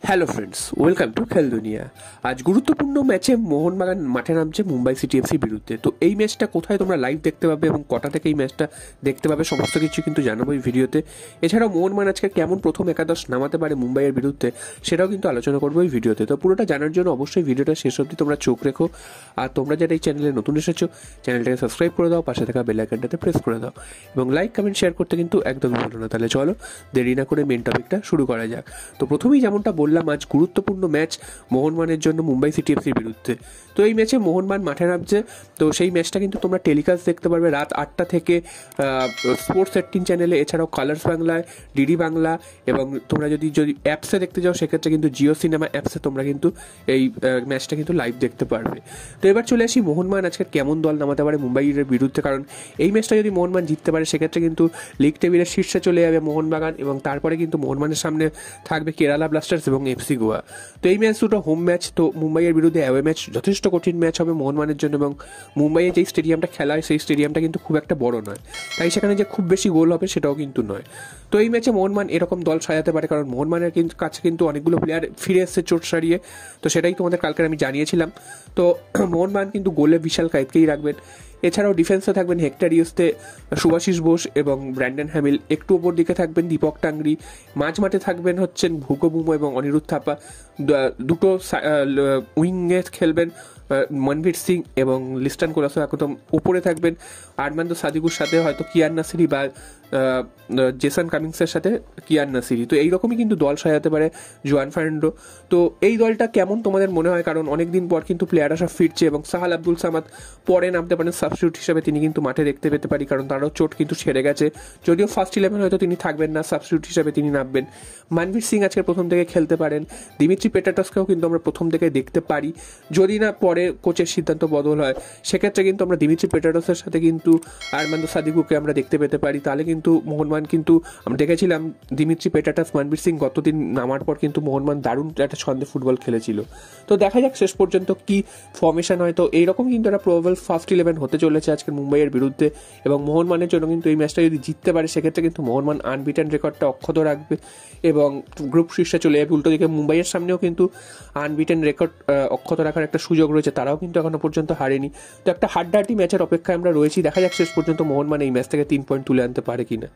Hello friends, welcome to খেল দুনিয়া। আজ গুরুত্বপূর্ণ ম্যাচে মোহনবাগান মাঠে নামছে মুম্বাই সিটি এফসির বিরুদ্ধে। তো এই ম্যাচটা কোথায় তোমরা লাইভ দেখতে পাবে এবং কটা থেকে এই ম্যাচটা দেখতে পাবে সমস্ত কিছু কিন্তু জানাবো এই ভিডিওতে। এছাড়াও মোহনবাগান আজকে কেমন প্রথম একাদশ নামাতে পারে মুম্বাইয়ের বিরুদ্ধে সেটাও কিন্তু আলোচনা করবো এই ভিডিওতে। তো পুরোটা জানার জন্য অবশ্যই ভিডিওটা শেষ অবধি তোমরা চোখ রেখো। আর তোমরা যারা এই চ্যানেলে নতুন এসেছো চ্যানেলটাকে সাবস্ক্রাইব করে দাও, পাশে থাকা বেল আইকনটাতে প্রেস করে দাও এবং লাইক কমেন্ট শেয়ার করতে কিন্তু একদমই ভুলো না। তাহলে চলো দেরি না করে মেন টপিকটা শুরু করা যাক। তো প্রথমেই যেমনটা বললাম, আজ গুরুত্বপূর্ণ ম্যাচ মোহনবাগানের জন্য মুম্বাই সিটি এফসির বিরুদ্ধে। তো এই ম্যাচে মোহনবাগান মাঠে নামছে। তো সেই ম্যাচটা কিন্তু তোমরা টেলিকাস্ট দেখতে পারবে রাত 8টা থেকে স্পোর্টস 18 চ্যানেলে, এছাড়াও কালার্স বাংলায়, ডিডি বাংলা, এবং তোমরা যদি অ্যাপসে দেখতে যাও সেক্ষেত্রে কিন্তু জিও সিনেমা অ্যাপসে তোমরা কিন্তু এই ম্যাচটা কিন্তু লাইভ দেখতে পারবে। তো এবার চলে আসি মোহনবাগান আজকে কেমন দল নামাতে পারে মুম্বাইয়ের বিরুদ্ধে। কারণ এই ম্যাচটা যদি মোহনবাগান জিততে পারে সেক্ষেত্রে কিন্তু লিগ টেবিলের শীর্ষে চলে যাবে মোহনবাগান, এবং তারপরে কিন্তু মোহনবাগানের সামনে থাকবে কেরালা ব্লাস্টার্স এবং এফসি গোয়া। তো এই ম্যাচ দুটো হোম ম্যাচ। তো মুম্বাইয়ের বিরুদ্ধে অ্যাওয়ে ম্যাচ যথেষ্ট কঠিন ম্যাচ হবে মোহনবাগানের জন্য, এবং মুম্বাইয়ে যেই স্টেডিয়ামটা খেলা হয় সেই স্টেডিয়ামটা কিন্তু খুব একটা বড় নয়, তাই সেখানে যে খুব বেশি গোল হবে সেটাও কিন্তু নয়। তো এই ম্যাচে মোহনবাগান এরকম দল সাজাতে পারে, কারণ মোহনবাগানের কাছে কিন্তু অনেকগুলো প্লেয়ার ফিরে এসছে চোট সারিয়ে। তো সেটাই তোমাদের কালকে আমি জানিয়েছিলাম। তো মোহনবাগান কিন্তু গোলে বিশাল কায়েতকেই রাখবেন। এছাড়াও ডিফেন্সে থাকবেন হেক্টর ইউস্তে, সুভাশিস বোস এবং ব্র্যান্ডন হ্যামিল। একটু ওপর দিকে থাকবেন দীপক টাংরি। মাঝমাঠে থাকবেন হচ্ছেন ভুকো বুমো এবং অনিরুদ্ধ থাপা। দুটো উইংয়ে খেলবেন মনভীর সিং এবং লিস্টান কোলাসো। একদম উপরে থাকবেন আরমান্দো সাদিকুর সাথে হয়তো কিয়ান নাসিরি বা জেসন কামিংসের সাথে কিয়ান নাসিরি। তো এইরকমই কিন্তু দল সাজাতে পারে জোয়ান ফার্নান্ডো। তো এই দলটা কেমন তোমাদের মনে হয়? কারণ অনেকদিন পর কিন্তু প্লেয়াররা সব ফিরছে, এবং সাহাল আব্দুল সামাদ পরে নামতে পারেন সাবস্টিটিউট হিসেবে, তিনি কিন্তু মাঠে দেখতে পেতে পারি, কারণ তারও চোট কিন্তু সেরে গেছে। যদিও ফার্স্ট 11 হয়তো তিনি থাকবেন না, সাবস্টিটিউট হিসেবে তিনি নামবেন। মনভীর সিং আজকে প্রথম থেকে খেলতে পারেন। দিমিত্রি পেটাটসকেও কিন্তু আমরা প্রথম থেকে দেখতে পারি, যদি না পরে কোচের সিদ্ধান্ত বদল হয় সেক্ষেত্রে কিন্তু আমরা দিমিত্রি পেটাটসের সাথে কিন্তু আরমান্দো সাদিকুকে আমরা দেখতে পেতে পারি। তাহলে কিন্তু মোহনবাগান কিন্তু আমরা দেখেছিলাম দিমিত্রি পেটাটস, মনভীর সিং গতদিন নামার পর কিন্তু মোহনবাগান দারুণ একটা ছন্দে ফুটবল খেলেছিল। তো দেখা যাক শেষ পর্যন্ত কি ফর্মেশন হয়। তো এইরকম কিন্তু একটা প্রবাবল ফার্স্ট 11 হতে চলেছে আজকের মুম্বাইয়ের বিরুদ্ধে, এবং মোহনবাগানের জন্য কিন্তু এই ম্যাচটা যদি জিততে পারে সেক্ষেত্রে কিন্তু মোহনবাগান আনবিটেন রেকর্ডটা অক্ষত রাখবে এবং গ্রুপ শীর্ষে চলে যাবে। উল্টো দিকে মুম্বাইয়ের সামনেও কিন্তু আনবিটেন রেকর্ড অক্ষত রাখার একটা সুযোগ রয়েছে, তারাও কিন্তু এখনো পর্যন্ত হারেনি। তো একটা হাড্ডাহাড্ডি ম্যাচের অপেক্ষায় আমরা রয়েছি। দেখা যাক শেষ পর্যন্ত মোহনবাগান এই ম্যাচ থেকে 3 পয়েন্ট তুলে আনতে পারে কিনা।